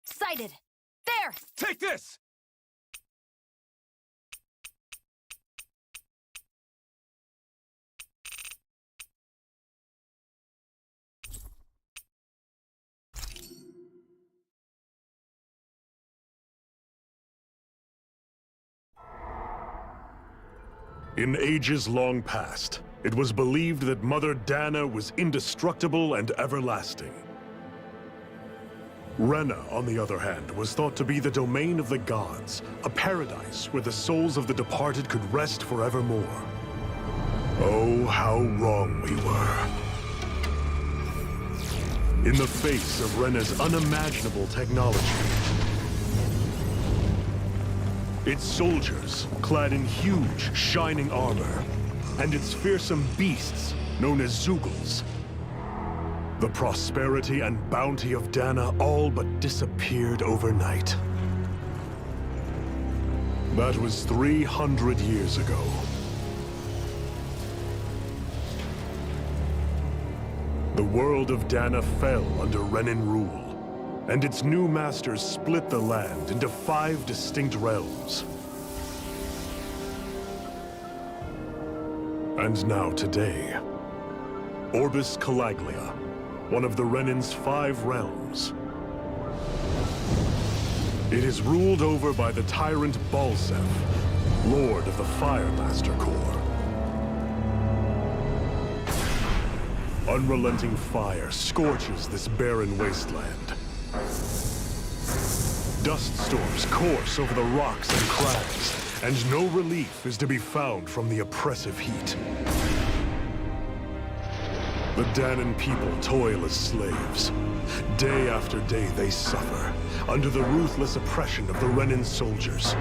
Sighted! There! Take this! In ages long past, it was believed that Mother Dana was indestructible and everlasting. Rena, on the other hand, was thought to be the domain of the gods, a paradise where the souls of the departed could rest forevermore. Oh, how wrong we were. In the face of Rena's unimaginable technology, its soldiers, clad in huge, shining armor, and its fearsome beasts, known as Zeugles, the prosperity and bounty of Dana all but disappeared overnight. That was 300 years ago. The world of Dana fell under Renan rule, and its new masters split the land into 5 distinct realms. And now today, Orbis Calaglia, one of the Renan's 5 realms. It is ruled over by the tyrant Balsef, Lord of the Fire Master Corps. Unrelenting fire scorches this barren wasteland. Dust storms course over the rocks and crags, and no relief is to be found from the oppressive heat. The Danan people toil as slaves. Day after day they suffer, under the ruthless oppression of the Renan soldiers,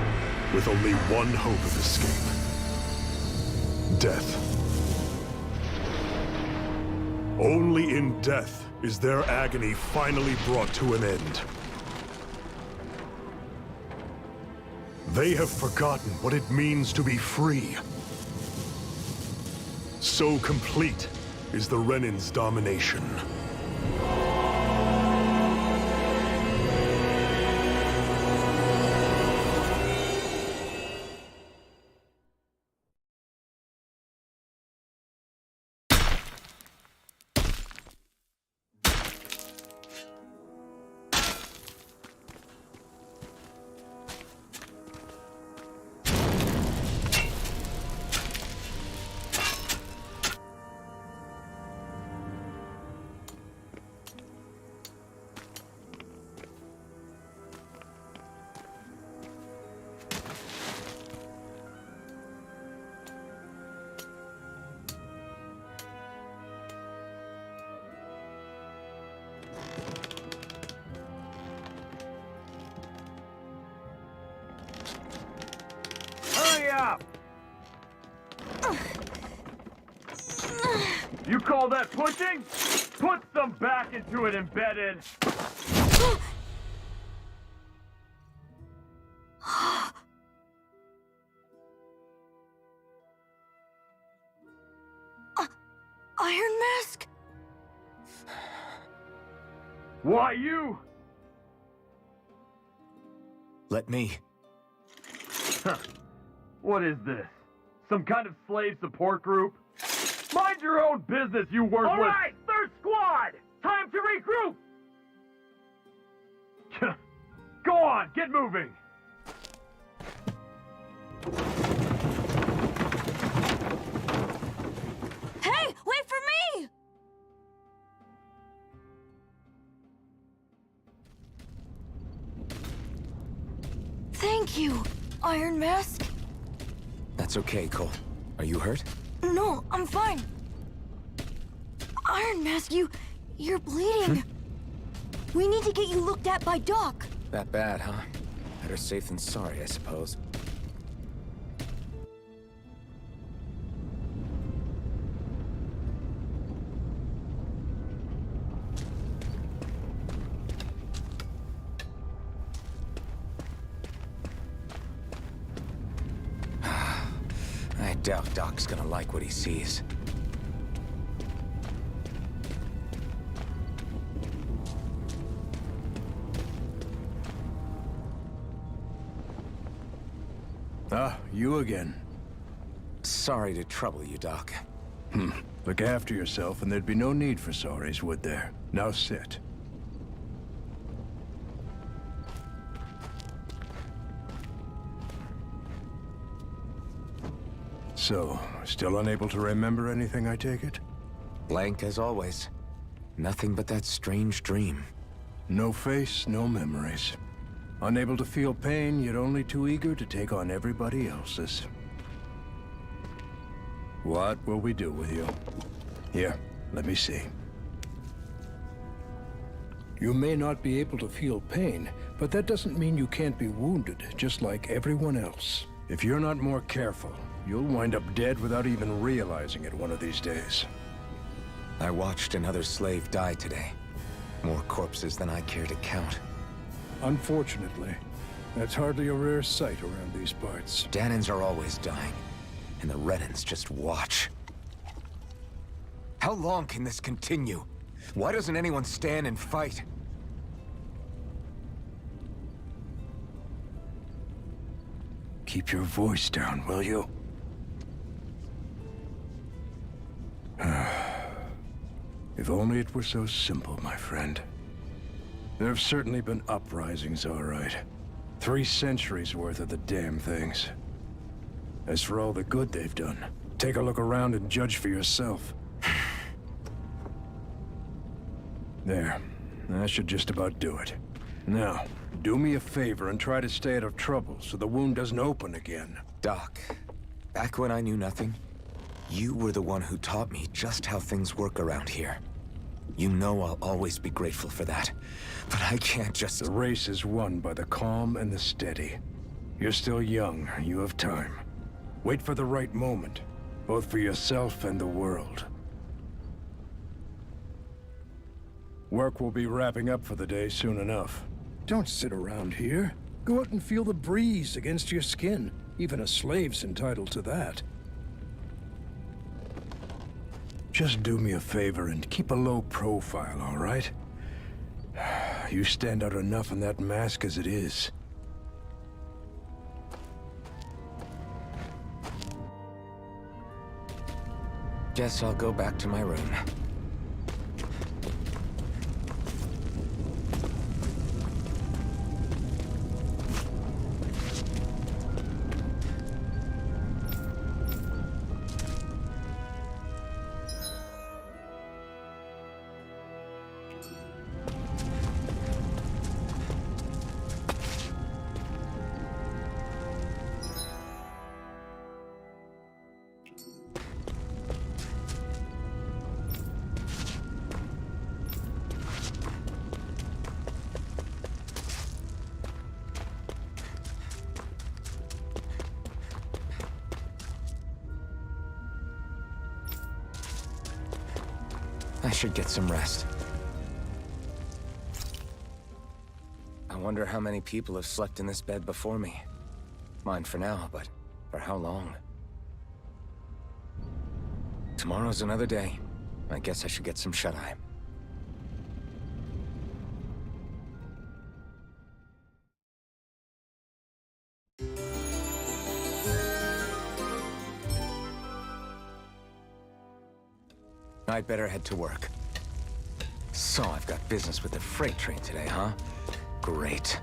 with only one hope of escape: death. Only in death is their agony finally brought to an end. They have forgotten what it means to be free. So complete is the Renan's domination. Up. You call that pushing? Put some back into it, embedded. Iron Mask? Why you? Let me. Huh. What is this? Some kind of slave support group? Mind your own business, you worthless! All right, third squad! Time to regroup! Go on, get moving! Hey, wait for me! Thank you, Iron Mask. That's okay, Cole. Are you hurt? No, I'm fine. Iron Mask, you're bleeding. We need to get you looked at by Doc. That bad, huh? Better safe than sorry, I suppose. doubt Doc's gonna like what he sees. Ah, you again. Sorry to trouble you, Doc. Look after yourself, and there'd be no need for sorries, would there? Now sit. So, still unable to remember anything, I take it? Blank as always. Nothing but that strange dream. No face, no memories. Unable to feel pain, yet only too eager to take on everybody else's. What will we do with you? Here, let me see. You may not be able to feel pain, but that doesn't mean you can't be wounded, just like everyone else. If you're not more careful, you'll wind up dead without even realizing it one of these days. I watched another slave die today. More corpses than I care to count. Unfortunately, that's hardly a rare sight around these parts. Danans are always dying, and the Renans just watch. How long can this continue? Why doesn't anyone stand and fight? Keep your voice down, will you? If only it were so simple, my friend. There have certainly been uprisings, all right. 3 centuries worth of the damn things. As for all the good they've done, take a look around and judge for yourself. There. That should just about do it. Now, do me a favor and try to stay out of trouble so the wound doesn't open again. Doc, back when I knew nothing, you were the one who taught me just how things work around here. You know I'll always be grateful for that, but I can't just... The race is won by the calm and the steady. You're still young, you have time. Wait for the right moment, both for yourself and the world. Work will be wrapping up for the day soon enough. Don't sit around here. Go out and feel the breeze against your skin. Even a slave's entitled to that. Just do me a favor and keep a low profile, all right? You stand out enough in that mask as it is. Guess I'll go back to my room. I should get some rest. I wonder how many people have slept in this bed before me. Mine for now, but for how long? Tomorrow's another day. I guess I should get some shut-eye. I'd better head to work. So I've got business with the freight train today, huh? Great.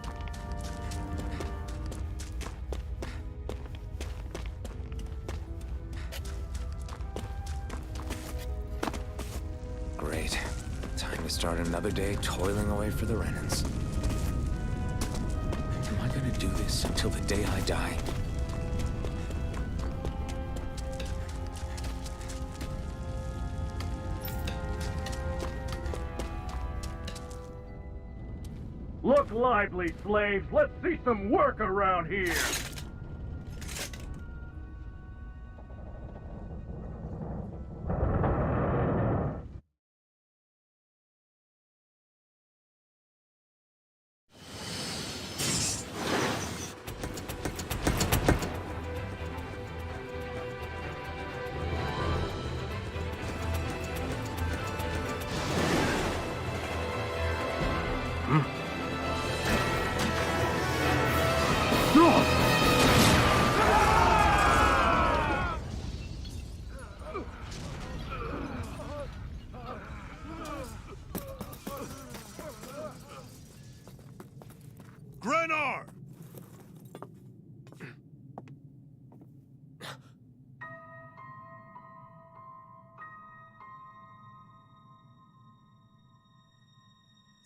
Great. Time to start another day toiling away for the Renans. Am I gonna do this until the day I die? Look lively, slaves. Let's see some work around here.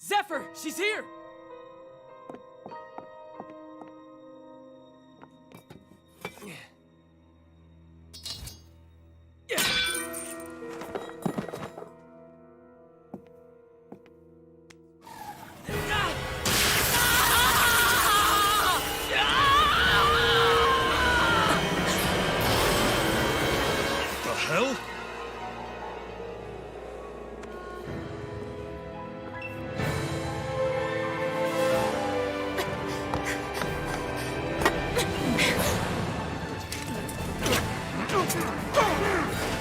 Zephyr! She's here! The hell?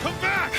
Come back!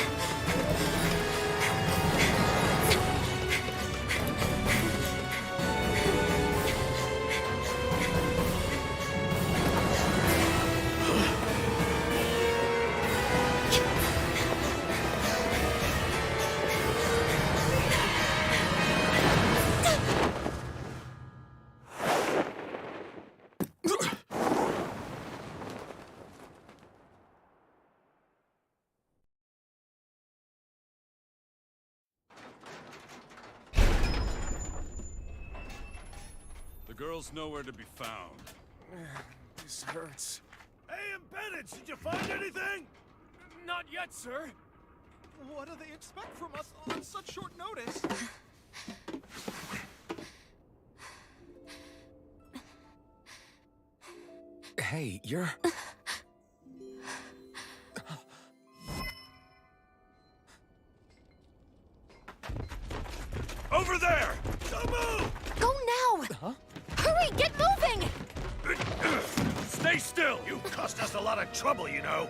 The girl's nowhere to be found. This hurts. Hey, embedded, did you find anything? Not yet, sir. What do they expect from us on such short notice? Hey, you're... Over there! Don't move! Go now! Huh? Hurry, get moving! Stay still! You cost us a lot of trouble, you know.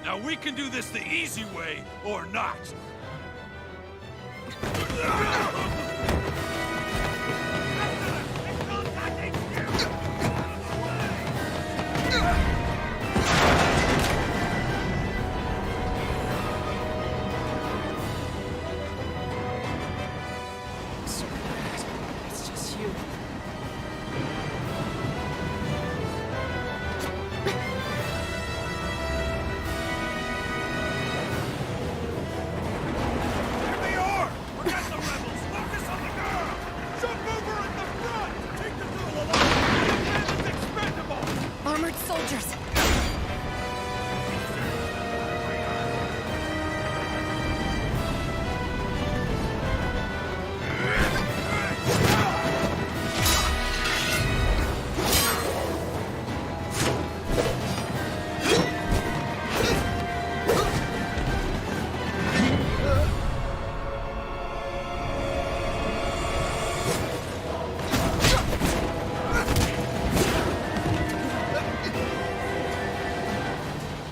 Now we can do this the easy way, or not. So bad. It's just you. Here they are! Forget the rebels! Focus on the girl! Jump over at the front! Take the girl along! The man is expendable! Armored soldiers!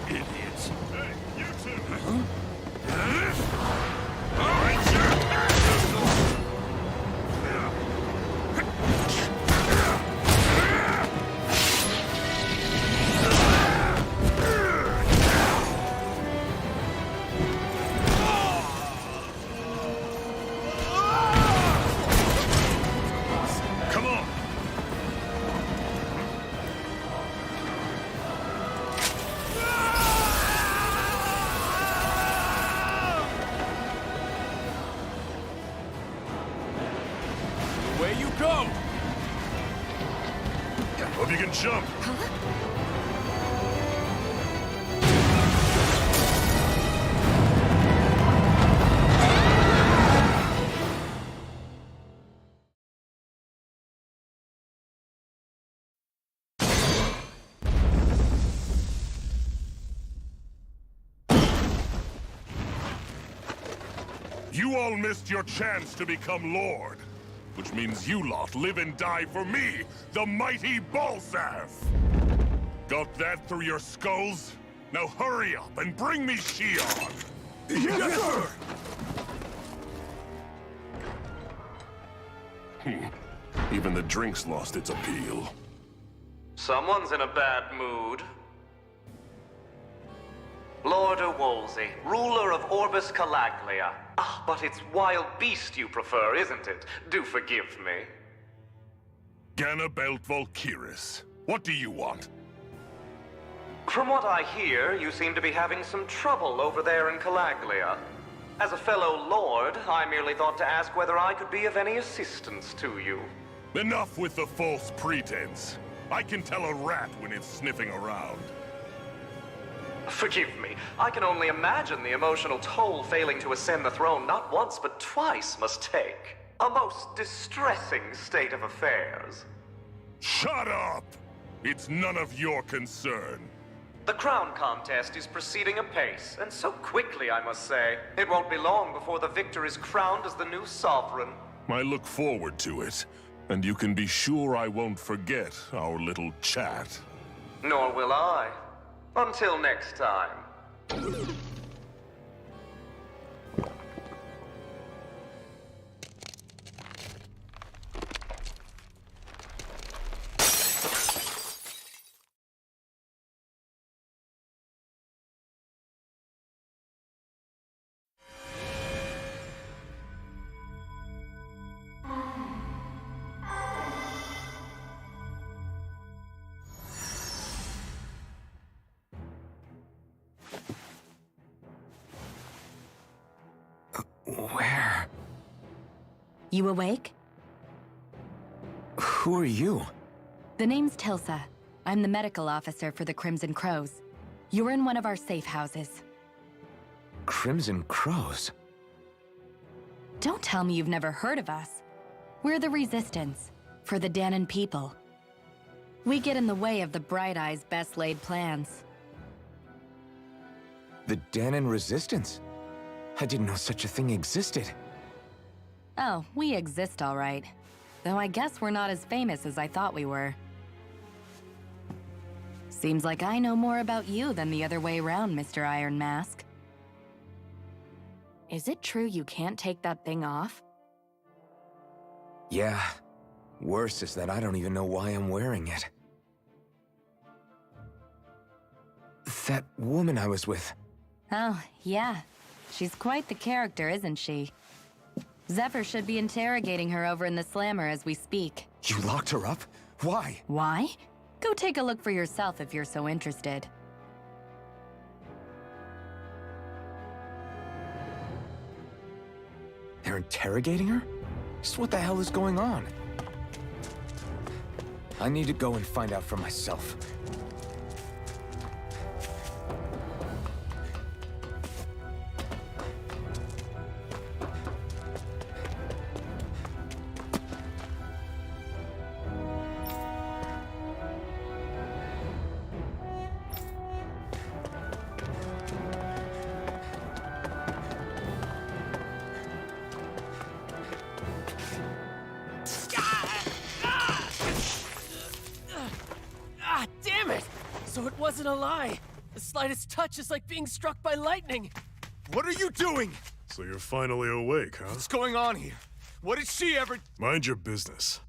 Idiots! Hey, you two! All right, sir! Come on! Away you go! Hope you can jump! You all missed your chance to become Lord. Which means you lot live and die for me, the mighty Balsath! Got that through your skulls? Now hurry up and bring me Shion! Yes, sir! Even the drink's lost its appeal. Someone's in a bad mood. Lord Wolsey, ruler of Orbis Calaglia. Ah, but it's wild beast you prefer, isn't it? Do forgive me. Ganabelt Valkyris, what do you want? From what I hear, you seem to be having some trouble over there in Calaglia. As a fellow lord, I merely thought to ask whether I could be of any assistance to you. Enough with the false pretense. I can tell a rat when it's sniffing around. Forgive me, I can only imagine the emotional toll failing to ascend the throne not once but twice must take. A most distressing state of affairs. Shut up! It's none of your concern. The crown contest is proceeding apace, and so quickly, I must say. It won't be long before the victor is crowned as the new sovereign. I look forward to it, and you can be sure I won't forget our little chat. Nor will I. Until next time. Where? You awake? Who are you? The name's Tilsa. I'm the medical officer for the Crimson Crows. You're in one of our safe houses. Crimson Crows? Don't tell me you've never heard of us. We're the Resistance, for the Danon people. We get in the way of the Bright Eye's best laid plans. The Danon Resistance? I didn't know such a thing existed. Oh, we exist all right. Though I guess we're not as famous as I thought we were. Seems like I know more about you than the other way around, Mr. Iron Mask. Is it true you can't take that thing off? Yeah. Worse is that I don't even know why I'm wearing it. That woman I was with. Oh, yeah. She's quite the character, isn't she? Zephyr should be interrogating her over in the Slammer as we speak. You locked her up? Why? Why? Go take a look for yourself if you're so interested. They're interrogating her? Just what the hell is going on? I need to go and find out for myself. Damn it! So it wasn't a lie. The slightest touch is like being struck by lightning. What are you doing? So you're finally awake, huh? What's going on here? What did she ever... Mind your business.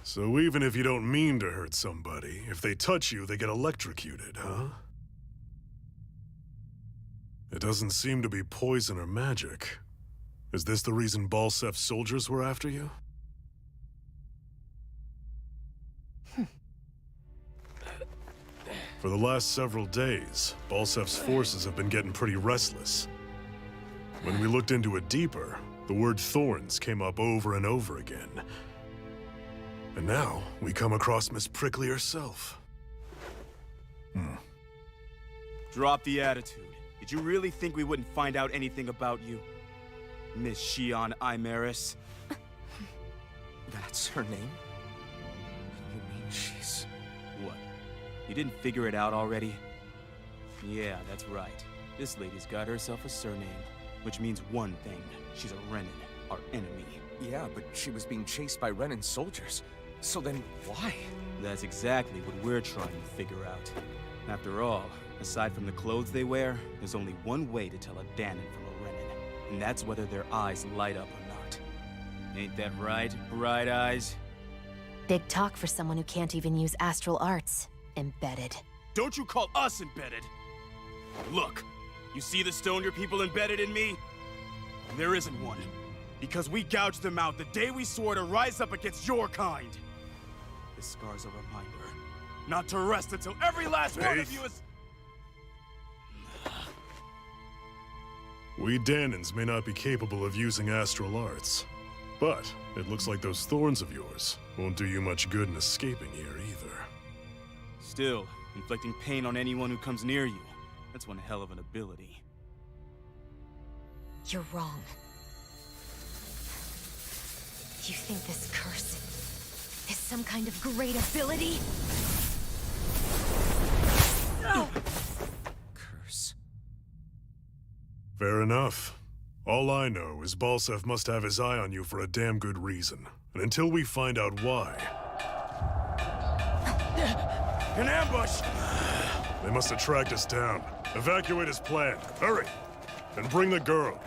So even if you don't mean to hurt somebody, if they touch you, they get electrocuted, huh? It doesn't seem to be poison or magic. Is this the reason Balsef's soldiers were after you? For the last several days, Balsef's forces have been getting pretty restless. When we looked into it deeper, the word thorns came up over and over again. And now, we come across Miss Prickly herself. Drop the attitude. Did you really think we wouldn't find out anything about you? Miss Shion Imaris? That's her name? You mean she's... What? You didn't figure it out already? Yeah, that's right. This lady's got herself a surname, which means one thing. She's a Renin, our enemy. Yeah, but she was being chased by Renin soldiers. So then, why? That's exactly what we're trying to figure out. After all, aside from the clothes they wear, there's only one way to tell a Danon from a Renin, and that's whether their eyes light up or not. Ain't that right, Bright Eyes? Big talk for someone who can't even use astral arts. Embedded. Don't you call us embedded! Look, you see the stone your people embedded in me? There isn't one. Because we gouged them out the day we swore to rise up against your kind. This scar's a reminder. Not to rest until every last one of you is... We Danans may not be capable of using astral arts, but it looks like those thorns of yours won't do you much good in escaping here either. Still, inflicting pain on anyone who comes near you. That's one hell of an ability. You're wrong. You think this curse is some kind of great ability? Curse. Fair enough. All I know is Balsef must have his eye on you for a damn good reason. And until we find out why... An ambush! They must have tracked us down. Evacuate as planned. Hurry! And bring the girl.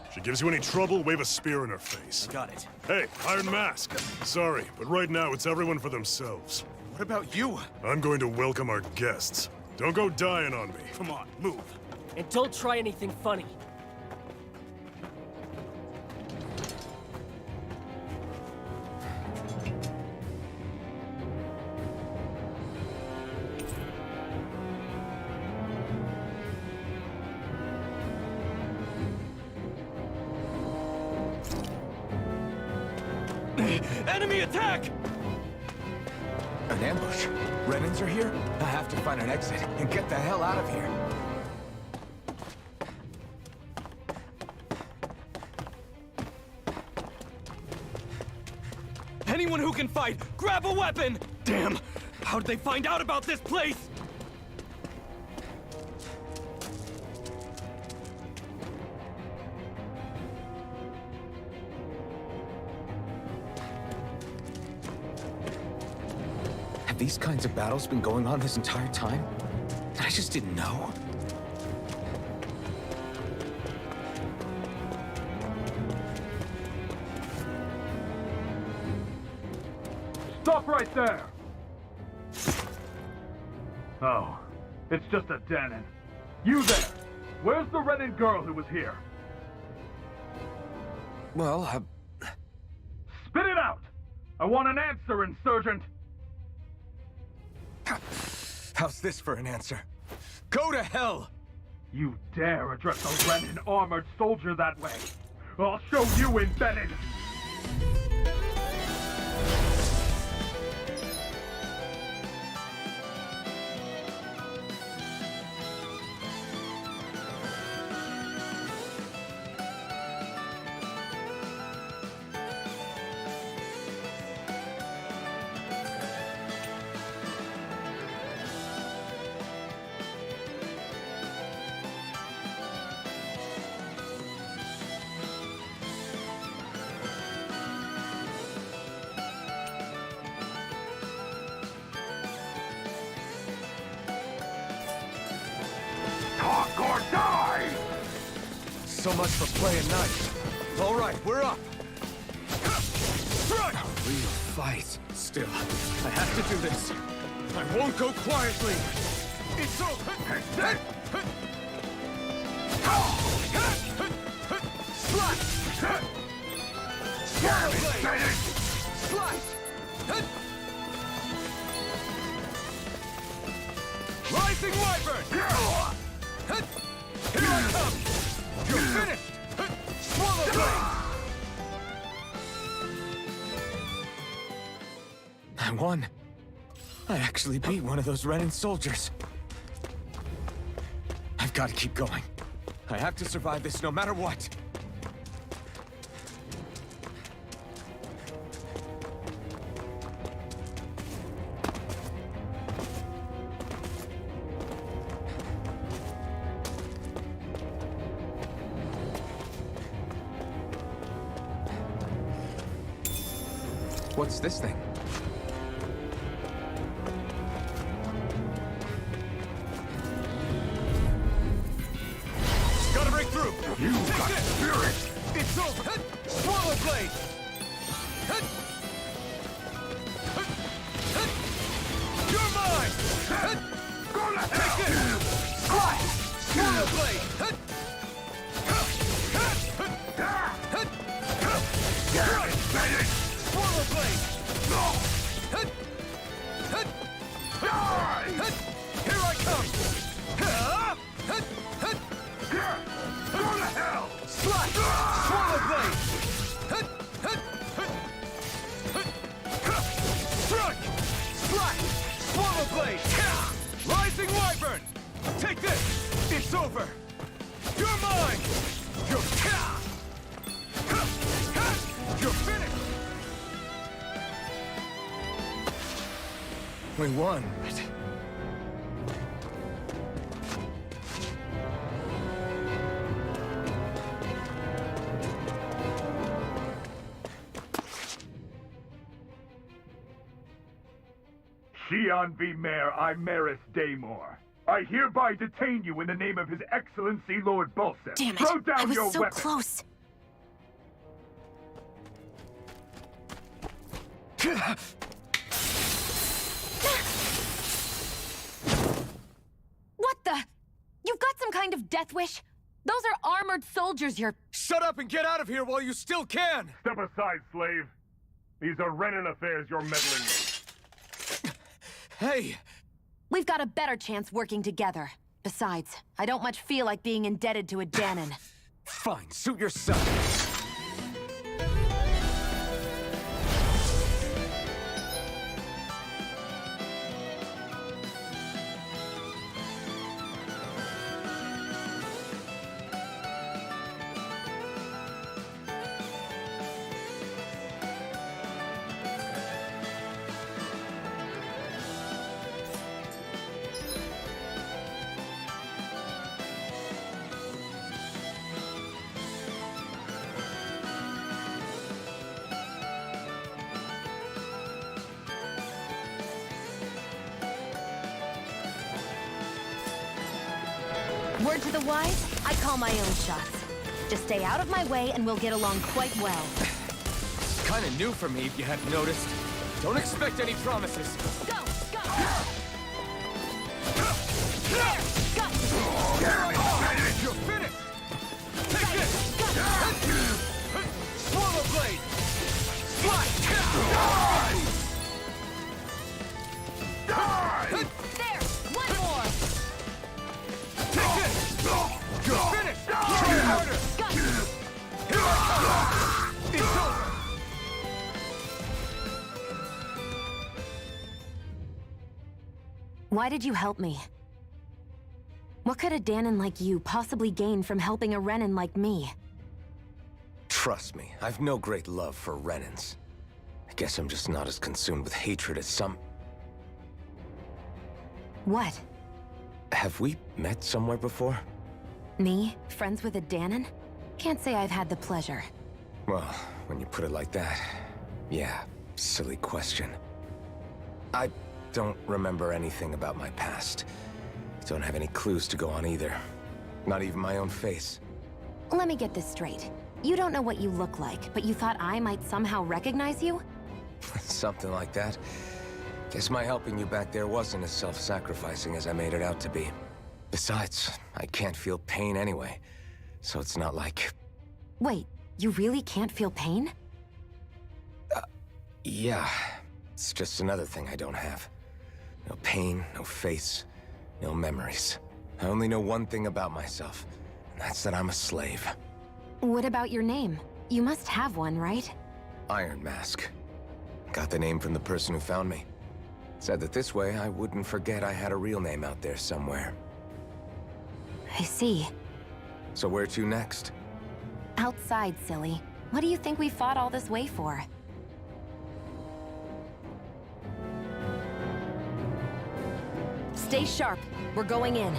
If she gives you any trouble, wave a spear in her face. Got it. Hey, Iron Mask. Sorry, but right now it's everyone for themselves. What about you? I'm going to welcome our guests. Don't go dying on me. Come on, move. And don't try anything funny. Enemy attack! An ambush? Renans are here? I have to find an exit and get the hell out of here. Anyone who can fight, grab a weapon! Damn! How'd they find out about this place? Have these kinds of battles been going on this entire time? I just didn't know. Stop right there! Oh, it's just a Danon. You there! Where's the Renin girl who was here? Well, Spit it out! I want an answer, Insurgent! how's this for an answer? Go to hell! You dare address a Renin armored soldier that way? I'll show you embedded! Talk or die! So much for playing nice. All right, we're up. A real fight. Still, I have to do this. I won't go quietly. It's over. Slice! Slice! Rising Wyvern! Here I come! You're finished! Swallow blade! I won. I actually beat one of those Renin soldiers. I've got to keep going. I have to survive this no matter what. What's this thing? Gotta break through! You got spirit! It's over! Swallow blade! You're mine! Take this! Slice! Swallow blade! Swallow blade! Here I come! Go to hell! It's over! You're mine! You're finished! We won. Xian V. Mayor Imaris Daymore. I hereby detain you in the name of His Excellency Lord Bulseth. Damn it! Throw down I was your so weapon. close. What the? You've got some kind of death wish? Those are armored soldiers you're... Shut up and get out of here while you still can! Step aside, slave. These are Renan affairs you're meddling with. Hey! We've got a better chance working together. Besides, I don't much feel like being indebted to a Danon. Fine, suit yourself. Word to the wise, I call my own shots. Just stay out of my way and we'll get along quite well. It's kinda new for me, if you hadn't noticed. Don't expect any promises. Go! Go! There! Got you! You're finished! Take this! Swallow blade! There! One more! Take this! You're finished! Try harder! Got you! Here I come! It's over! Why did you help me? What could a Danon like you possibly gain from helping a Renan like me? Trust me, I've no great love for Renans. I guess I'm just not as consumed with hatred as some... What? Have we met somewhere before? Me? Friends with a Danon? Can't say I've had the pleasure. Well, when you put it like that, yeah, silly question. I don't remember anything about my past. Don't have any clues to go on either. Not even my own face. Let me get this straight. You don't know what you look like, but you thought I might somehow recognize you? Something like that. Guess my helping you back there wasn't as self-sacrificing as I made it out to be. Besides, I can't feel pain anyway, so it's not like... Wait, you really can't feel pain? Yeah. It's just another thing I don't have. No pain, no face, no memories. I only know one thing about myself, and that's that I'm a slave. What about your name? You must have one, right? Iron Mask. Got the name from the person who found me. Said that this way I wouldn't forget I had a real name out there somewhere. I see. So where to next? Outside, silly. What do you think we fought all this way for? Stay sharp. We're going in.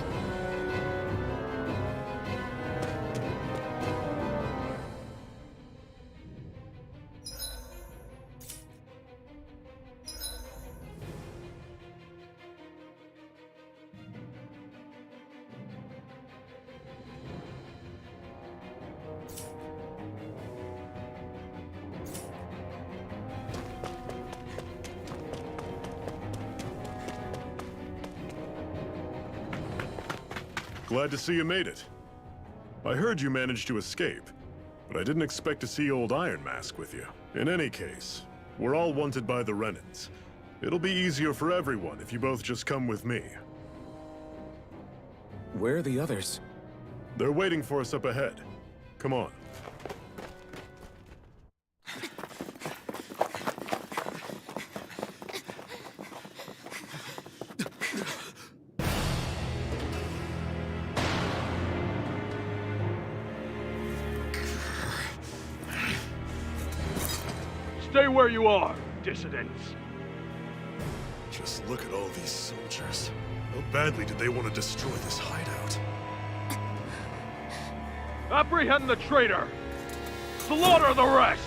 Glad to see you made it. I heard you managed to escape, but I didn't expect to see old Iron Mask with you. In any case, we're all wanted by the Renans. It'll be easier for everyone if you both just come with me. Where are the others? They're waiting for us up ahead. Come on. Stay where you are, dissidents. Just look at all these soldiers. How badly did they want to destroy this hideout? Apprehend the traitor! Slaughter the rest!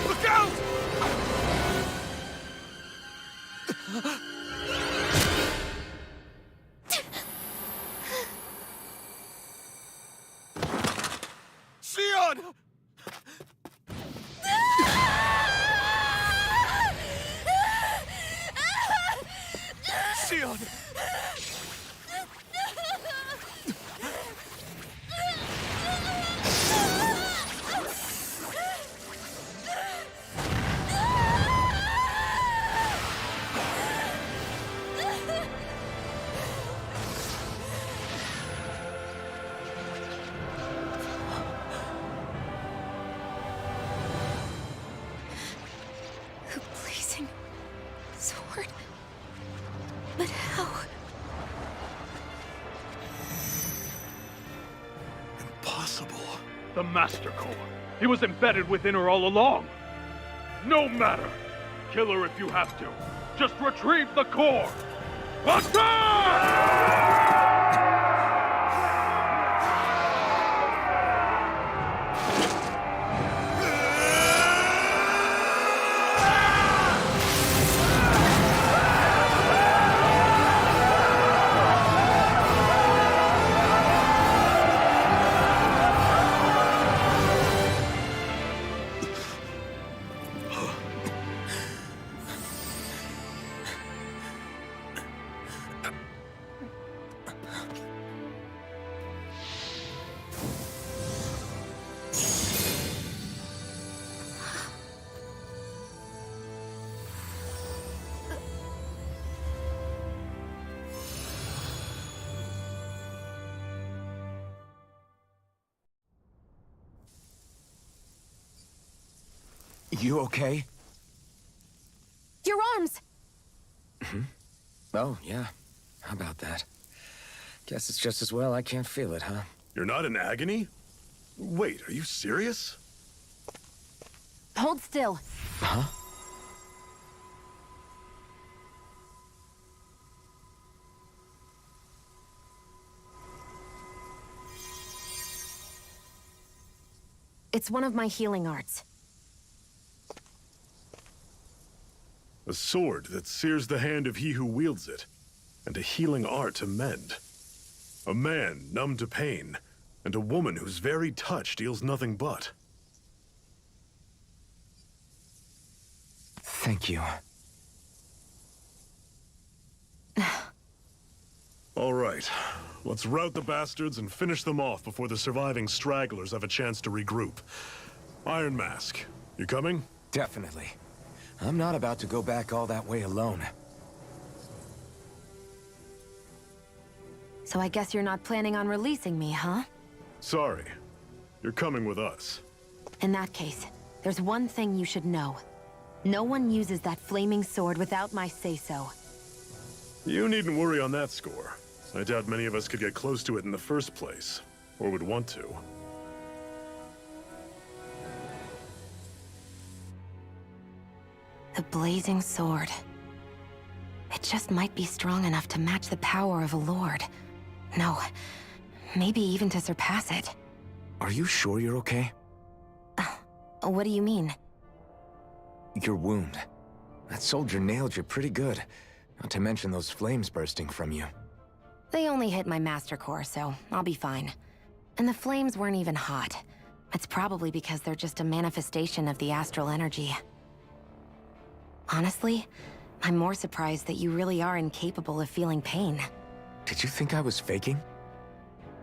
Look out! Sion! Sion! The blazing sword. But how? Impossible. The Master Core. He was embedded within her all along. No matter. Kill her if you have to. Just retrieve the core. Attack! You okay? Your arms! Oh, yeah. How about that? Guess it's just as well I can't feel it, huh? You're not in agony? Wait, are you serious? Hold still. Huh? It's one of my healing arts. A sword that sears the hand of he who wields it, and a healing art to mend. A man numb to pain, and a woman whose very touch deals nothing but. Thank you. All right, let's rout the bastards and finish them off before the surviving stragglers have a chance to regroup. Iron Mask, you coming? Definitely. I'm not about to go back all that way alone. So I guess you're not planning on releasing me, huh? Sorry. You're coming with us. In that case, there's one thing you should know. No one uses that flaming sword without my say-so. You needn't worry on that score. I doubt many of us could get close to it in the first place, or would want to. The blazing sword. It just might be strong enough to match the power of a lord. No, maybe even to surpass it. Are you sure you're okay? What do you mean? Your wound. That soldier nailed you pretty good. Not to mention those flames bursting from you. They only hit my master core, so I'll be fine. And the flames weren't even hot. It's probably because they're just a manifestation of the astral energy. Honestly, I'm more surprised that you really are incapable of feeling pain. Did you think I was faking?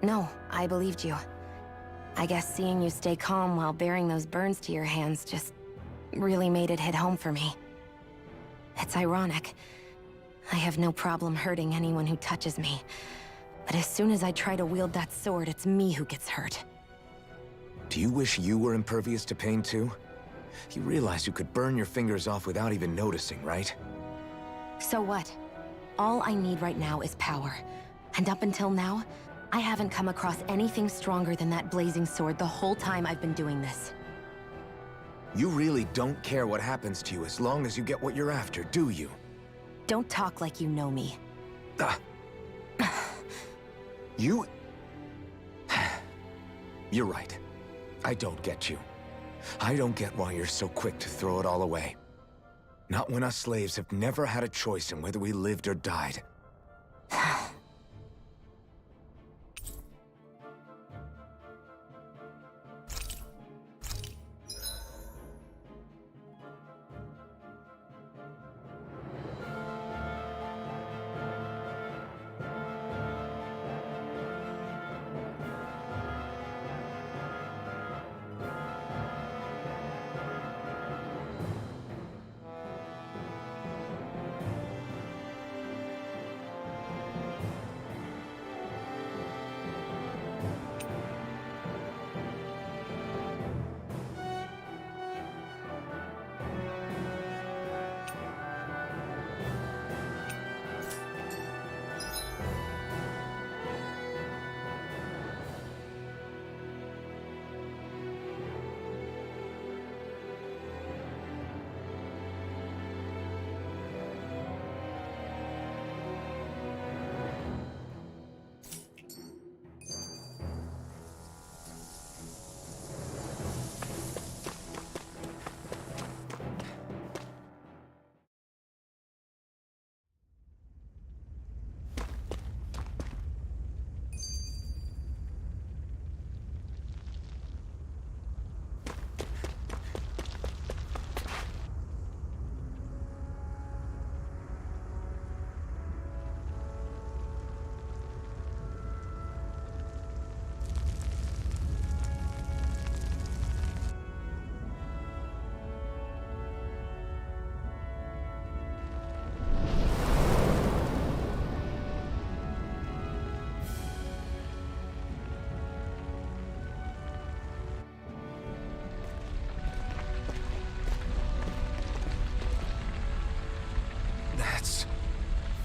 No, I believed you. I guess seeing you stay calm while bearing those burns to your hands just really made it hit home for me. It's ironic. I have no problem hurting anyone who touches me. But as soon as I try to wield that sword, it's me who gets hurt. Do you wish you were impervious to pain too? You realize you could burn your fingers off without even noticing, right? So what? All I need right now is power. And up until now, I haven't come across anything stronger than that blazing sword the whole time I've been doing this. You really don't care what happens to you as long as you get what you're after, do you? Don't talk like you know me. Ah. You... You're right. I don't get you. I don't get why you're so quick to throw it all away. Not when us slaves have never had a choice in whether we lived or died.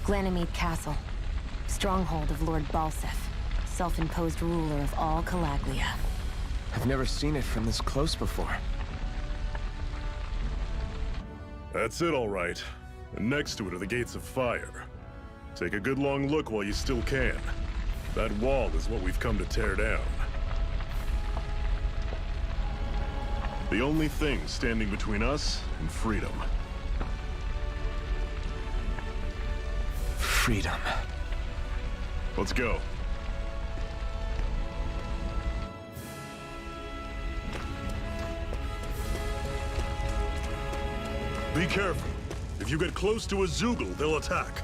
Ganymede Castle, stronghold of Lord Balsef, self-imposed ruler of all Calaglia. I've never seen it from this close before. That's it, all right. And next to it are the Gates of Fire. Take a good long look while you still can. That wall is what we've come to tear down. The only thing standing between us and freedom. Freedom. Let's go. Be careful. If you get close to a Zoogle, they'll attack.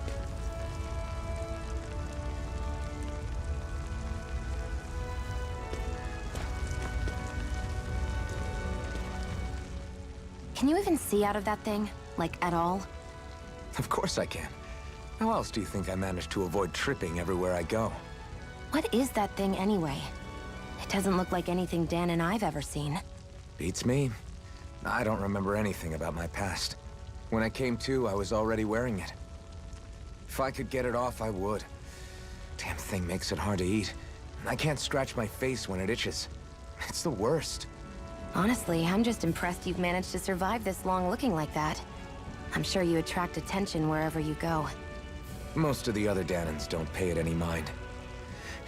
Can you even see out of that thing? Like, at all? Of course I can. How else do you think I managed to avoid tripping everywhere I go? What is that thing anyway? It doesn't look like anything Dan and I've ever seen. Beats me. I don't remember anything about my past. When I came to, I was already wearing it. If I could get it off, I would. Damn thing makes it hard to eat. I can't scratch my face when it itches. It's the worst. Honestly, I'm just impressed you've managed to survive this long looking like that. I'm sure you attract attention wherever you go. Most of the other Danans don't pay it any mind.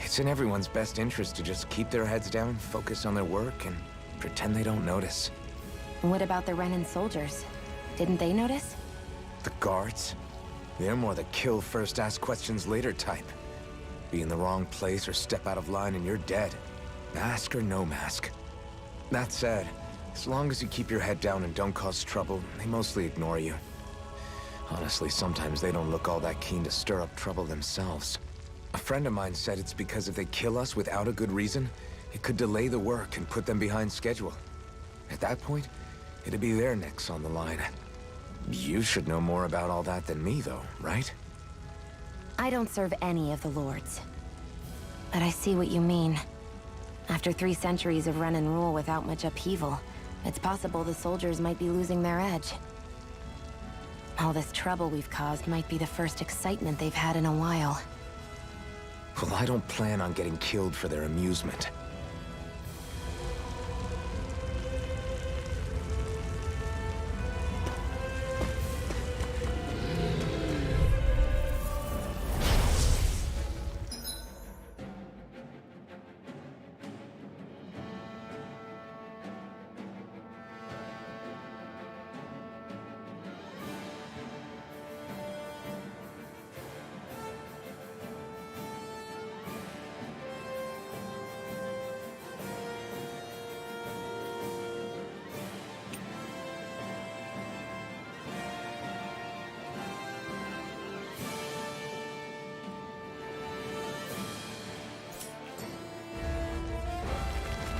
It's in everyone's best interest to just keep their heads down, focus on their work, and pretend they don't notice. What about the Renan soldiers? Didn't they notice? The guards? They're more the kill first, ask questions later type. Be in the wrong place or step out of line and you're dead. Mask or no mask. That said, as long as you keep your head down and don't cause trouble, they mostly ignore you. Honestly, sometimes they don't look all that keen to stir up trouble themselves. A friend of mine said it's because if they kill us without a good reason, it could delay the work and put them behind schedule. At that point, it'd be their necks on the line. You should know more about all that than me, though, right? I don't serve any of the lords. But I see what you mean. After 3 centuries of run and rule without much upheaval, it's possible the soldiers might be losing their edge. All this trouble we've caused might be the first excitement they've had in a while. Well, I don't plan on getting killed for their amusement.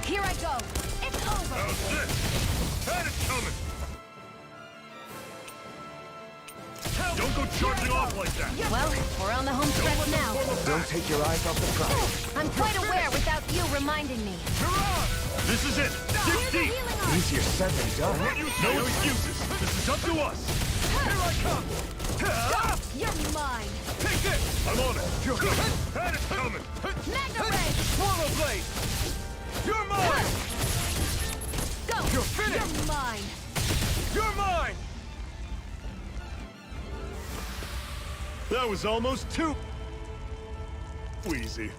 Here I go. It's over. How's this? Had it coming! Don't go charging off like that! Well, we're on the home stretch now. Don't take your eyes off the prize. I'm quite aware without you reminding me. This is it! Dig deep! Easier said than done. No excuses! This is up to us! Here I come! You're mine. Take this! I'm on it! Had it coming! Magna Ray. Swallow blade! You're mine! Go. You're finished! You're mine. You're mine! That was almost too... easy.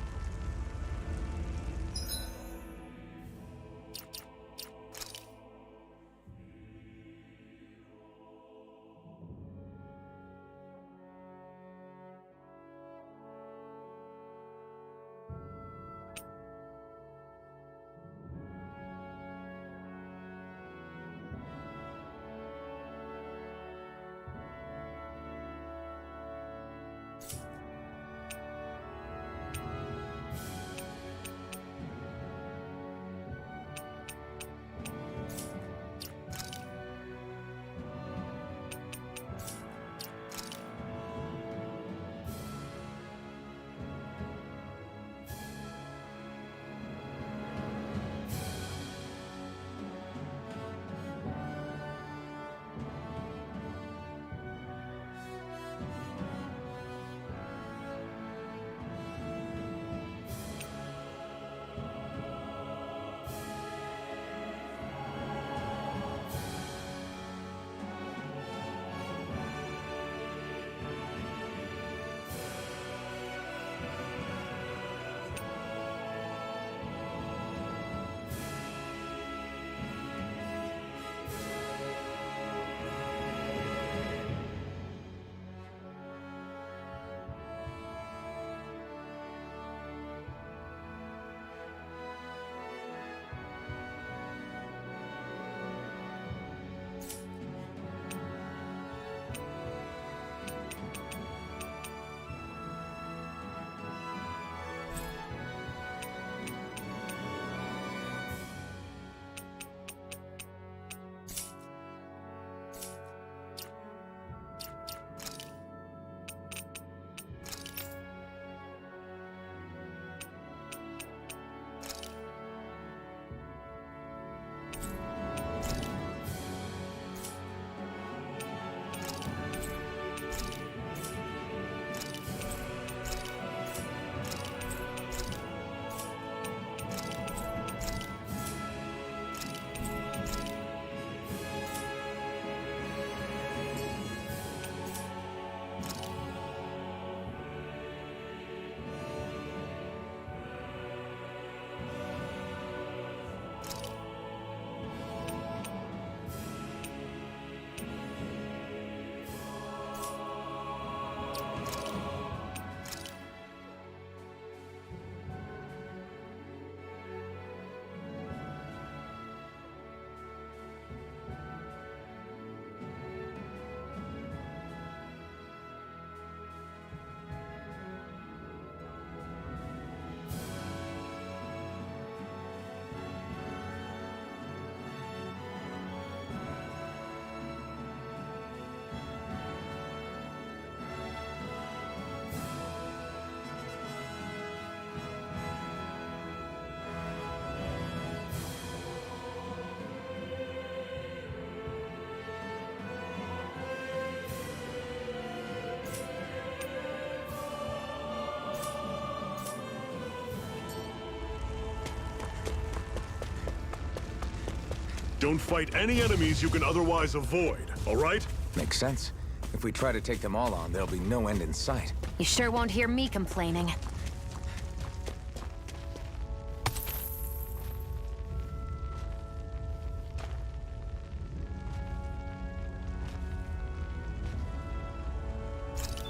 Don't fight any enemies you can otherwise avoid, all right? Makes sense. If we try to take them all on, there'll be no end in sight. You sure won't hear me complaining.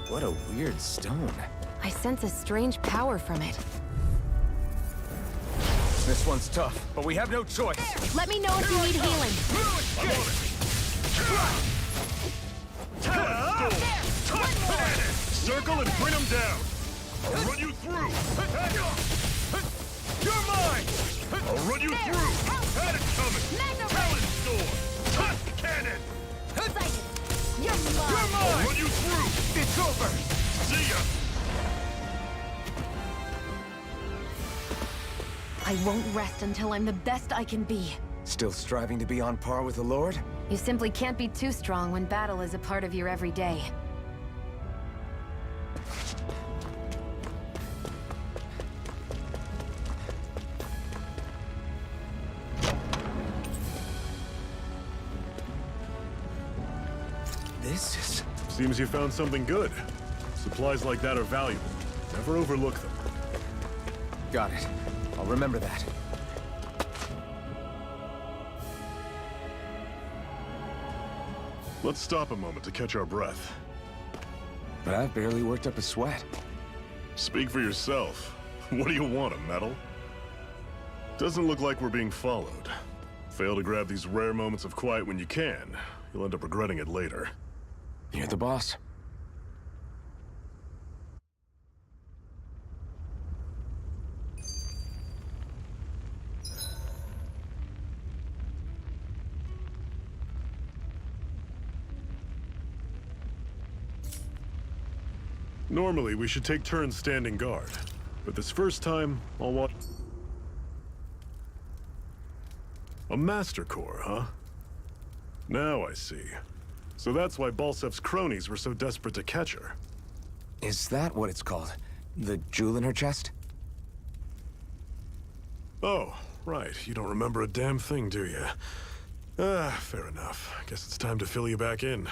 What a weird stone. I sense a strange power from it. This one's tough, but we have no choice. Let me know if you need healing. Circle and bring him down. I'll run you through. You're mine. I'll run you through. Had it coming. Talon sword. Cannon. You're mine. I'll run you through. It's over. See ya. I won't rest until I'm the best I can be. Still striving to be on par with the Lord? You simply can't be too strong when battle is a part of your everyday. This is... Seems you found something good. Supplies like that are valuable. Never overlook them. Got it. I'll remember that. Let's stop a moment to catch our breath. But I've barely worked up a sweat. Speak for yourself. What do you want, a medal? Doesn't look like we're being followed. Fail to grab these rare moments of quiet when you can. You'll end up regretting it later. You're the boss. Normally, we should take turns standing guard. But this first time, I'll watch... A Master Core, huh? Now I see. So that's why Balsef's cronies were so desperate to catch her. Is that what it's called? The jewel in her chest? Oh, right. You don't remember a damn thing, do you? Fair enough. Guess it's time to fill you back in.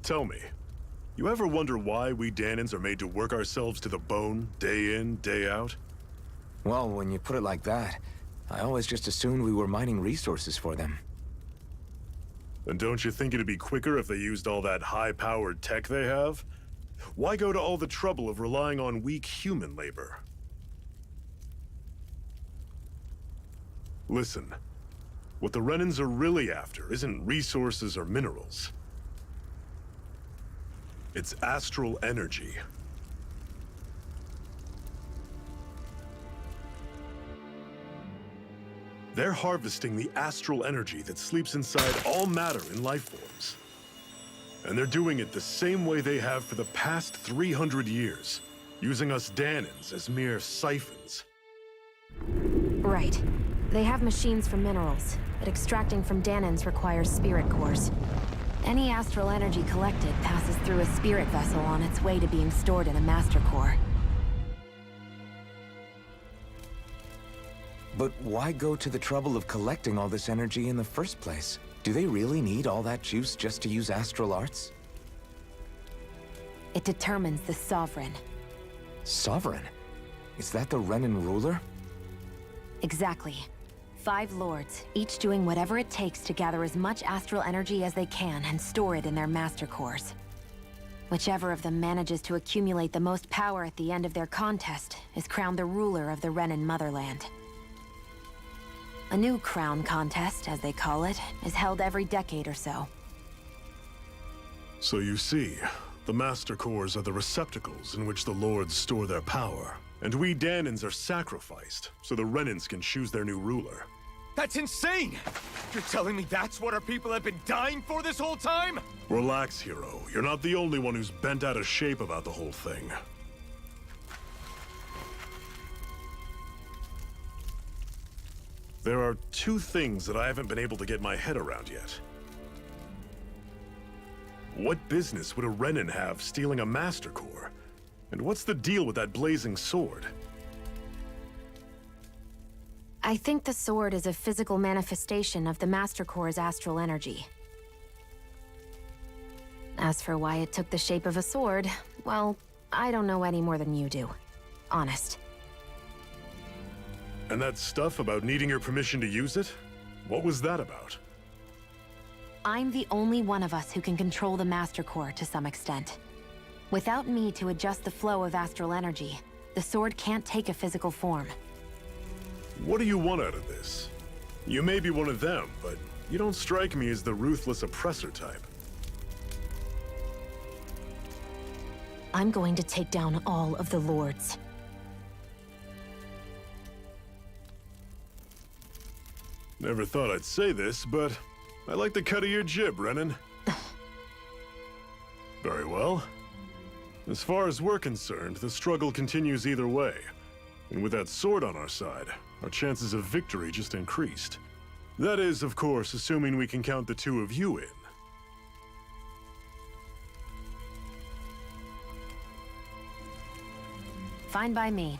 Tell me, you ever wonder why we Danans are made to work ourselves to the bone, day in, day out? Well, when you put it like that, I always just assumed we were mining resources for them. And don't you think it'd be quicker if they used all that high-powered tech they have? Why go to all the trouble of relying on weak human labor? Listen, what the Renans are really after isn't resources or minerals. It's astral energy. They're harvesting the astral energy that sleeps inside all matter in life forms. And they're doing it the same way they have for the past 300 years, using us Danans as mere siphons. Right. They have machines for minerals, but extracting from Danans requires spirit cores. Any astral energy collected passes through a spirit vessel on its way to being stored in a master core. But why go to the trouble of collecting all this energy in the first place? Do they really need all that juice just to use astral arts? It determines the Sovereign. Sovereign? Is that the Renan ruler? Exactly. 5 lords, each doing whatever it takes to gather as much astral energy as they can and store it in their master cores. Whichever of them manages to accumulate the most power at the end of their contest is crowned the ruler of the Renan motherland. A new crown contest, as they call it, is held every decade or so. So you see, the master cores are the receptacles in which the lords store their power. And we Danans are sacrificed, so the Renans can choose their new ruler. That's insane! You're telling me that's what our people have been dying for this whole time? Relax, hero. You're not the only one who's bent out of shape about the whole thing. There are 2 things that I haven't been able to get my head around yet. What business would a Renan have stealing a Master Core? And what's the deal with that blazing sword? I think the sword is a physical manifestation of the Master Core's astral energy. As for why it took the shape of a sword, well, I don't know any more than you do. Honest. And that stuff about needing your permission to use it? What was that about? I'm the only one of us who can control the Master Core to some extent. Without me to adjust the flow of astral energy, the sword can't take a physical form. What do you want out of this? You may be one of them, but you don't strike me as the ruthless oppressor type. I'm going to take down all of the lords. Never thought I'd say this, but I like the cut of your jib, Renan. Very well. As far as we're concerned, the struggle continues either way. And with that sword on our side, our chances of victory just increased. That is, of course, assuming we can count the two of you in. Fine by me.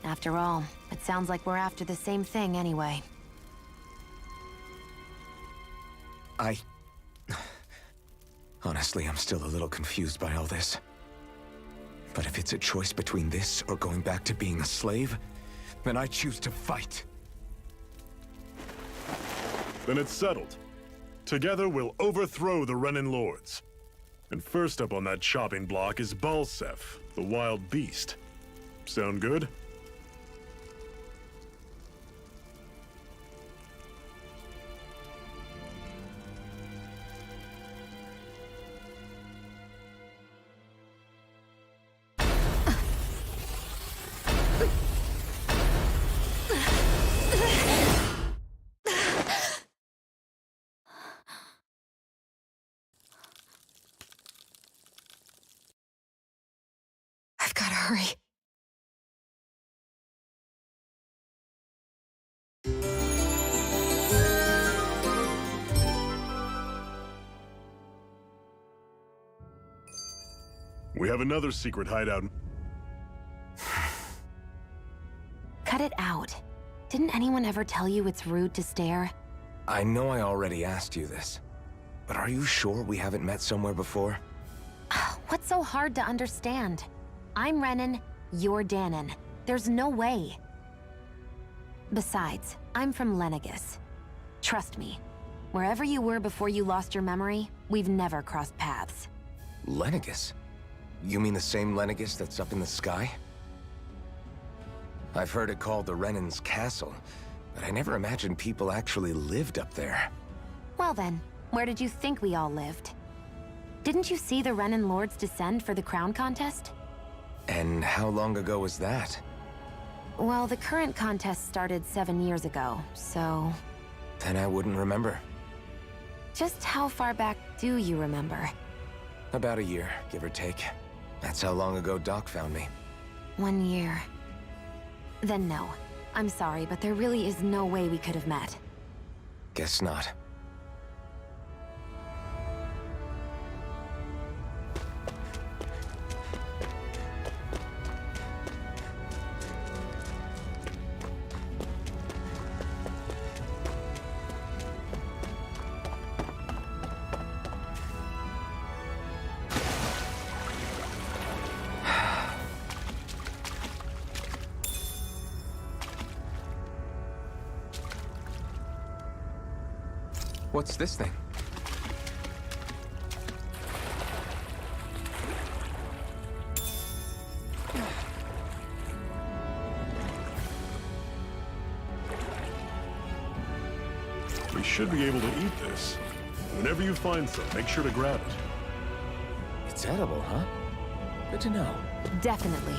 After all, it sounds like we're after the same thing anyway. Honestly, I'm still a little confused by all this. But if it's a choice between this or going back to being a slave, then I choose to fight. Then it's settled. Together we'll overthrow the Renan lords. And first up on that chopping block is Balsef, the wild beast. Sound good? I've gotta hurry. We have another secret hideout. Cut it out. Didn't anyone ever tell you it's rude to stare? I know I already asked you this, but are you sure we haven't met somewhere before? What's so hard to understand? I'm Renan, you're Danon. There's no way. Besides, I'm from Lenegis. Trust me, wherever you were before you lost your memory, we've never crossed paths. Lenegis? You mean the same Lenegis that's up in the sky? I've heard it called the Renan's Castle, but I never imagined people actually lived up there. Well then, where did you think we all lived? Didn't you see the Renan lords descend for the crown contest? And how long ago was that? Well, the current contest started 7 years ago, so... Then I wouldn't remember. Just how far back do you remember? About a year, give or take. That's how long ago Doc found me. 1 year. Then no. I'm sorry, but there really is no way we could have met. Guess not. What's this thing? We should be able to eat this. Whenever you find some, make sure to grab it. It's edible, huh? Good to know. Definitely.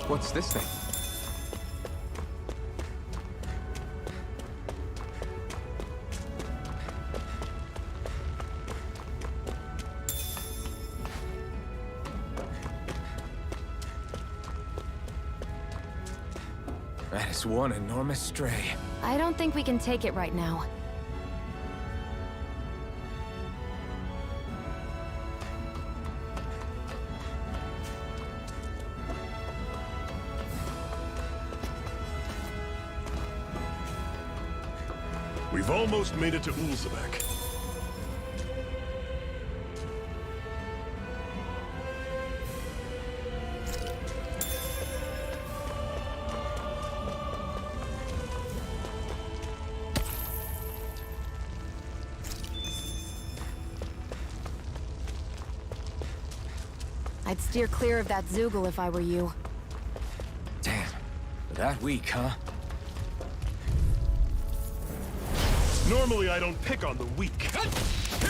What's this thing? That is one enormous stray. I don't think we can take it right now. We've almost made it to Ulzebek. I'd steer clear of that Zoogle if I were you. Damn. That weak, huh? Normally I don't pick on the weak. Here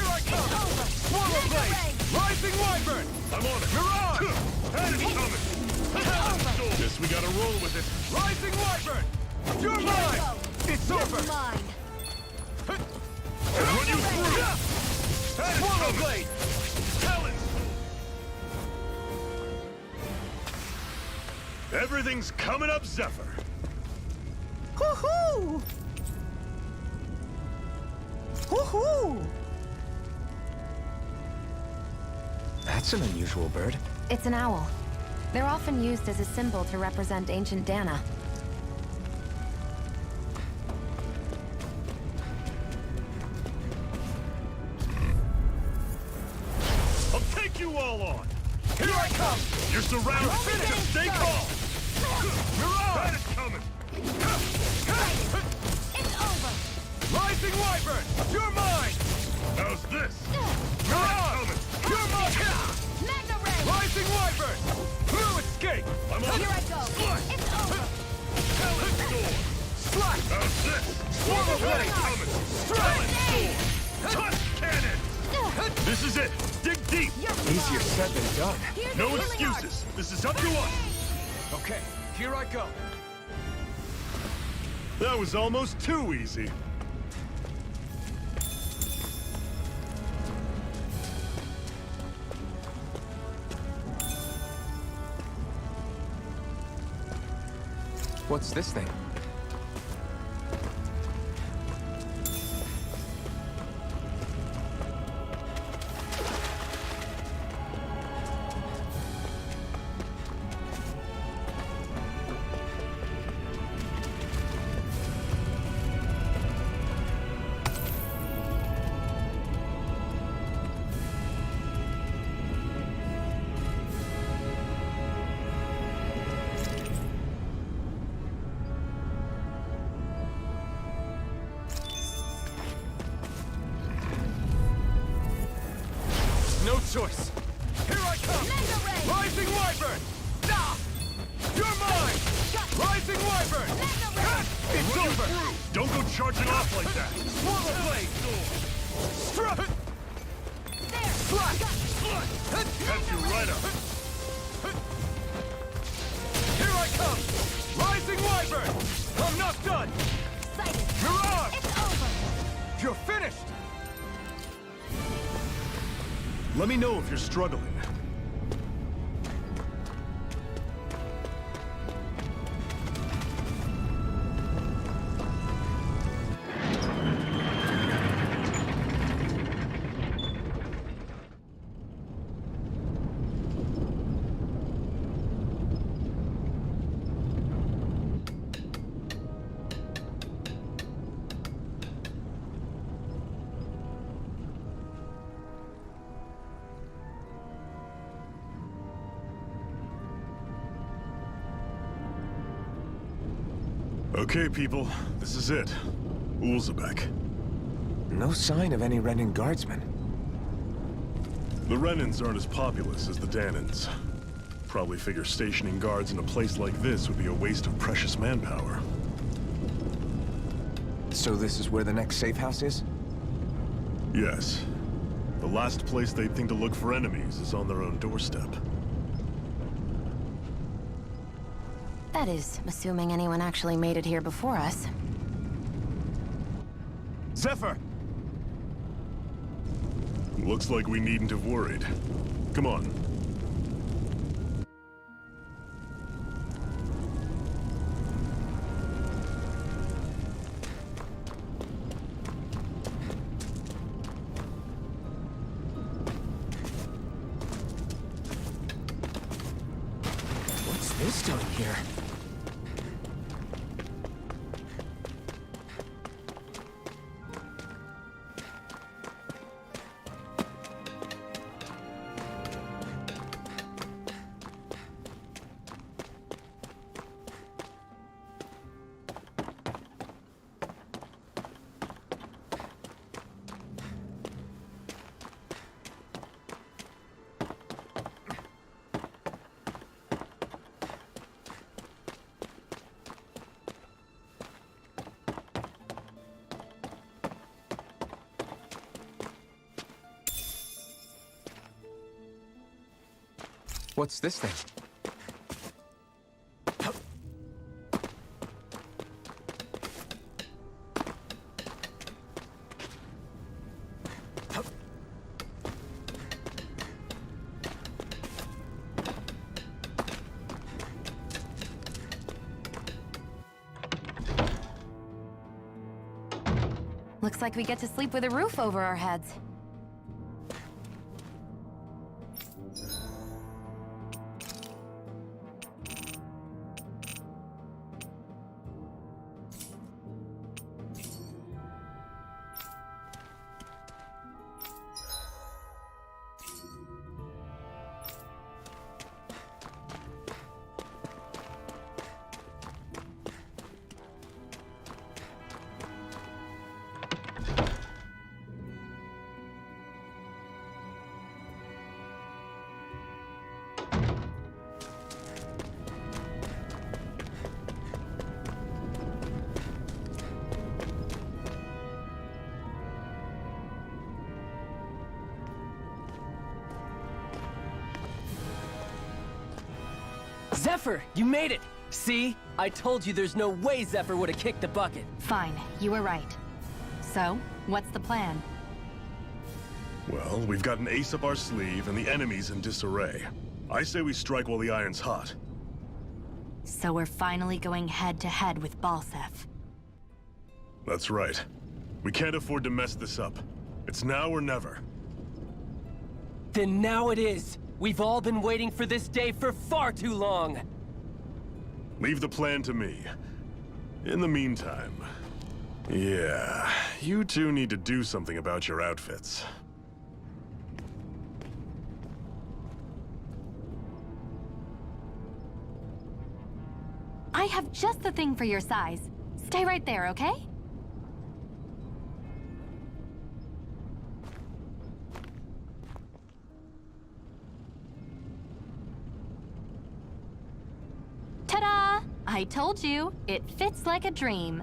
I come! Swallow Blade! Rising Wyvern! I'm on it. Mirage! That is coming! Guess we gotta roll with it. Rising Wyvern! You're mine! It's over! Mine. I'll run you through! That is Swallow coming! Blade! Talent! Everything's coming up, Zephyr. Woohoo! Woohoo! That's an unusual bird. It's an owl. They're often used as a symbol to represent ancient Dana. I'll take you all on. Here I come! You're surrounded. Stay calm. Mirage! That is coming. It's over. Rising Wyvern! You're mine! How's this? Mirage! You're mine! Magna Ray. Rising Wyvern! Blue escape! I'm on Here I it. go. Slash. It's over. Talent sword. Slash! How's this? Swallow That is Blade! coming. Strike! Talent sword. Touch cannon. This is it. Dig deep. Easier said than done. Here's No the healing art. excuses. This is up to us. Okay, here I go. That was almost too easy. What's this thing? No choice. Here I come! Magna Ray. Rising Wyvern! Ah! You're mine! Rising Wyvern! Magna Ray. It's Run you over! through. Don't go charging off like that. Swallow Blade! Struck! There. Slash! Catch you right up. Here I come! Rising Wyvern! I'm not done! Sighted. Mirage! It's over. You're finished! Let me know if you're struggling. Okay, people, this is it. Ulzebek. No sign of any Renin guardsmen. The Renins aren't as populous as the Danans. Probably figure stationing guards in a place like this would be a waste of precious manpower. So this is where the next safe house is? Yes. The last place they'd think to look for enemies is on their own doorstep. That is, assuming anyone actually made it here before us. Zephyr! Looks like we needn't have worried. Come on. What's this thing? Looks like we get to sleep with a roof over our heads. Zephyr, you made it! See? I told you there's no way Zephyr would have kicked the bucket. Fine, you were right. So, what's the plan? Well, we've got an ace up our sleeve and the enemy's in disarray. I say we strike while the iron's hot. So we're finally going head-to-head with Balseph. That's right. We can't afford to mess this up. It's now or never. Then now it is! We've all been waiting for this day for far too long! Leave the plan to me. In the meantime... yeah, you two need to do something about your outfits. I have just the thing for your size. Stay right there, okay? Ta-da! I told you, it fits like a dream.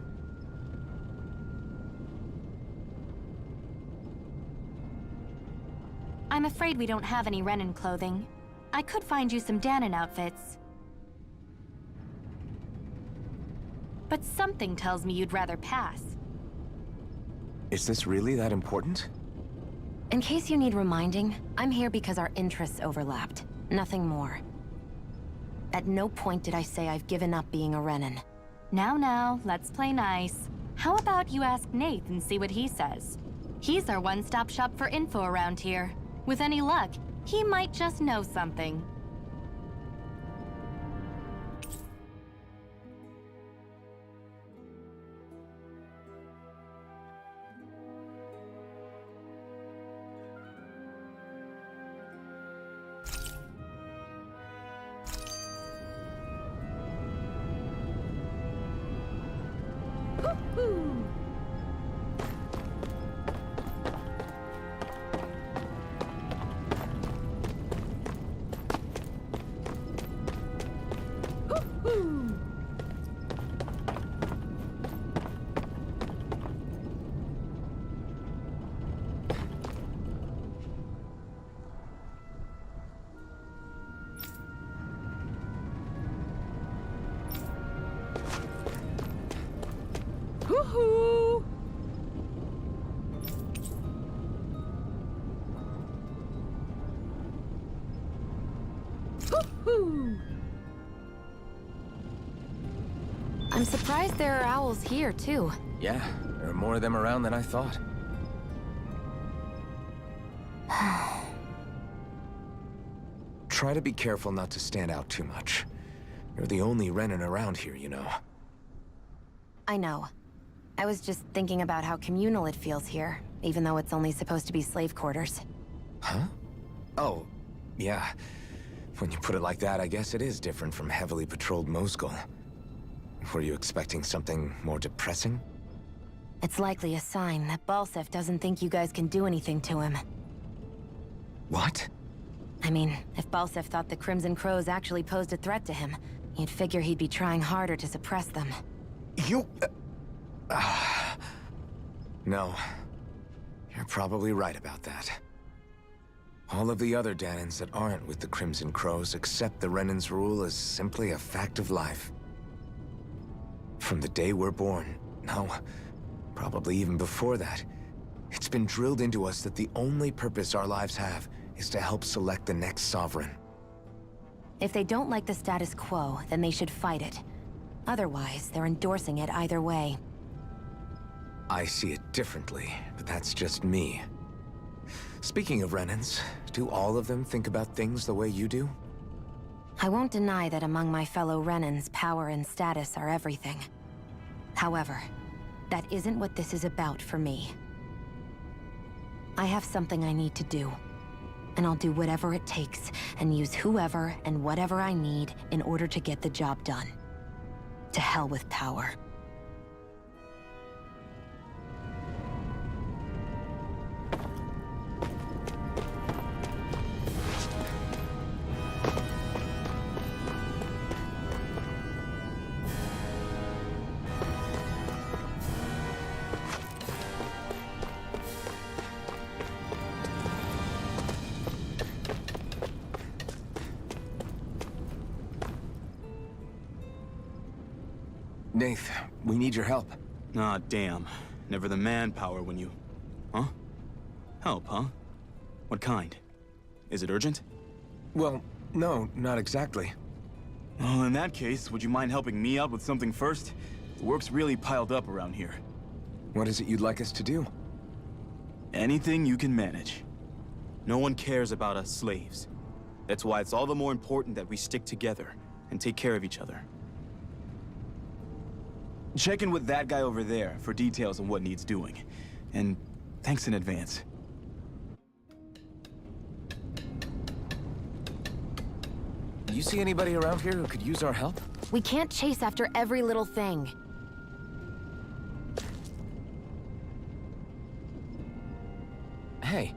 I'm afraid we don't have any Renin clothing. I could find you some Danon outfits. But something tells me you'd rather pass. Is this really that important? In case you need reminding, I'm here because our interests overlapped. Nothing more. At no point did I say I've given up being a Renin. Now, let's play nice. How about you ask Nath and see what he says? He's our one-stop shop for info around here. With any luck, he might just know something. I'm surprised there are owls here, too. Yeah, there are more of them around than I thought. Try to be careful not to stand out too much. You're the only Renin around here, you know. I know. I was just thinking about how communal it feels here, even though it's only supposed to be slave quarters. Huh? Oh, yeah. When you put it like that, I guess it is different from heavily patrolled Mosgul. Were you expecting something more depressing? It's likely a sign that Balseph doesn't think you guys can do anything to him. What? I mean, if Balseph thought the Crimson Crows actually posed a threat to him, you'd figure he'd be trying harder to suppress them. You... No. You're probably right about that. All of the other Danans that aren't with the Crimson Crows accept the Renan's rule as simply a fact of life. From the day we're born, no, probably even before that, it's been drilled into us that the only purpose our lives have is to help select the next sovereign. If they don't like the status quo, then they should fight it. Otherwise, they're endorsing it either way. I see it differently, but that's just me. Speaking of Renans, do all of them think about things the way you do? I won't deny that among my fellow Renans, power and status are everything. However, that isn't what this is about for me. I have something I need to do, and I'll do whatever it takes, and use whoever and whatever I need in order to get the job done. To hell with power. Nath, we need your help. Ah, damn. Never the manpower when you... Huh? Help, huh? What kind? Is it urgent? Well, no, not exactly. Well, in that case, would you mind helping me out with something first? The work's really piled up around here. What is it you'd like us to do? Anything you can manage. No one cares about us slaves. That's why it's all the more important that we stick together and take care of each other. Check in with that guy over there for details on what needs doing. And thanks in advance. You see anybody around here who could use our help? We can't chase after every little thing. Hey.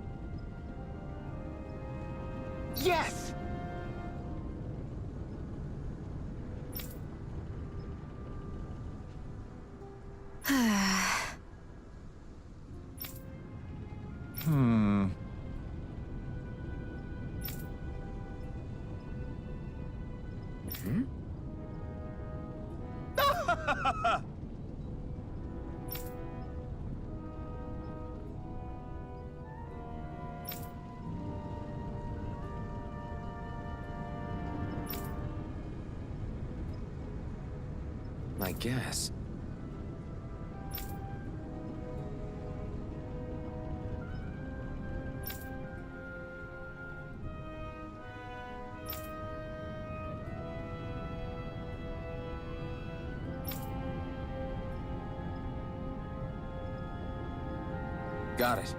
Yes! I guess. Got it.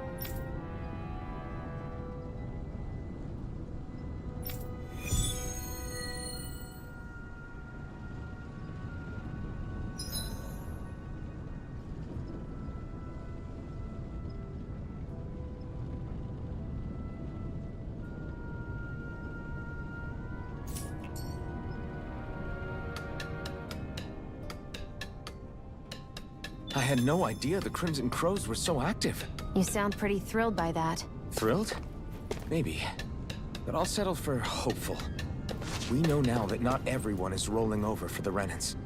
I had no idea the Crimson Crows were so active. You sound pretty thrilled by that. Thrilled? Maybe. But I'll settle for hopeful. We know now that not everyone is rolling over for the Renans.